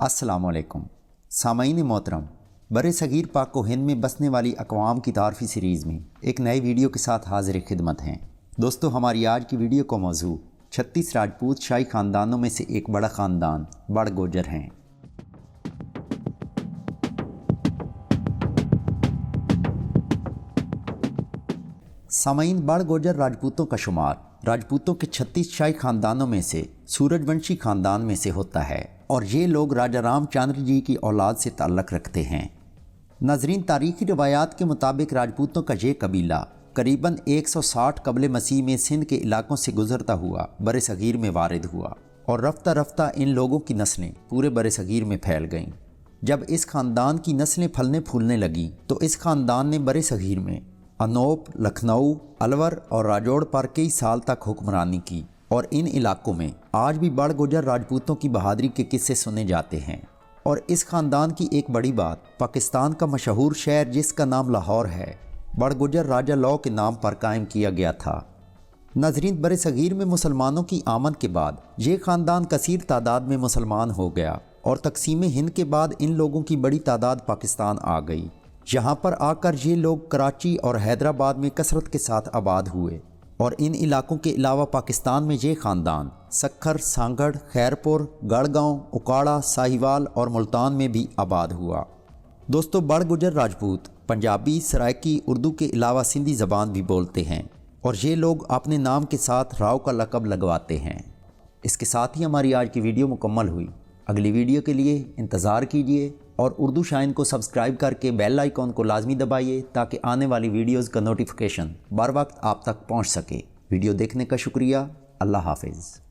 अस्सलाम वालेकुम सामईन मोहतरम, बरे सगीर पाक व हिंद में बसने वाली अक़वाम की तारफ़ी सीरीज़ में एक नए वीडियो के साथ हाज़िर खिदमत हैं। दोस्तों, हमारी आज की वीडियो का मौजू 36 राजपूत शाही ख़ानदानों में से एक बड़ा ख़ानदान बड़गोजर हैं। सामईन, बड़गोजर राजपूतों का शुमार राजपूतों के 36 शाही ख़ानदानों में से सूरजवंशी ख़ानदान में से होता है और ये लोग राजा रामचंद्र जी की औलाद से ताल्लुक़ रखते हैं। नाज़रीन, तारीख़ी रवायात के मुताबिक राजपूतों का ये कबीला करीबन 160 कबल मसीह में सिंध के इलाकों से गुज़रता हुआ बरे सगीर में वारिद हुआ और रफ्ता रफ्ता इन लोगों की नस्लें पूरे बरे सगीर में फैल गईं। जब इस ख़ानदान की नस्लें फलने फूलने लगीं तो इस ख़ानदान ने बरे सगीर में अनोप, लखनऊ, अलवर और राजौड़ पर कई साल तक हुक्मरानी की और इन इलाकों में आज भी बड़गोजर राजपूतों की बहादुरी के किस्से सुने जाते हैं। और इस ख़ानदान की एक बड़ी बात, पाकिस्तान का मशहूर शहर जिसका नाम लाहौर है, बड़गोजर राजा लौ के नाम पर कायम किया गया था। नाज़रीन, बरे सगीर में मुसलमानों की आमद के बाद ये ख़ानदान कसीर तादाद में मुसलमान हो गया और तकसीम हिंद के बाद इन लोगों की बड़ी तादाद पाकिस्तान आ गई। यहाँ पर आकर ये लोग कराची और हैदराबाद में कसरत के साथ आबाद हुए और इन इलाकों के अलावा पाकिस्तान में ये ख़ानदान सक्खर, सांगढ़, खैरपुर, गढ़गांव, उकाड़ा, साहिवाल और मुल्तान में भी आबाद हुआ। दोस्तों, बड़गोजर राजपूत पंजाबी, सराइकी, उर्दू के अलावा सिंधी ज़बान भी बोलते हैं और ये लोग अपने नाम के साथ राव का लक़ब लगवाते हैं। इसके साथ ही हमारी आज की वीडियो मुकम्मल हुई। अगली वीडियो के लिए इंतज़ार कीजिए और उर्दू शाइन को सब्सक्राइब करके बेल आइकॉन को लाजमी दबाइए ताकि आने वाली वीडियोज़ का नोटिफिकेशन बर वक्त आप तक पहुँच सके। वीडियो देखने का शुक्रिया। अल्लाह हाफिज़।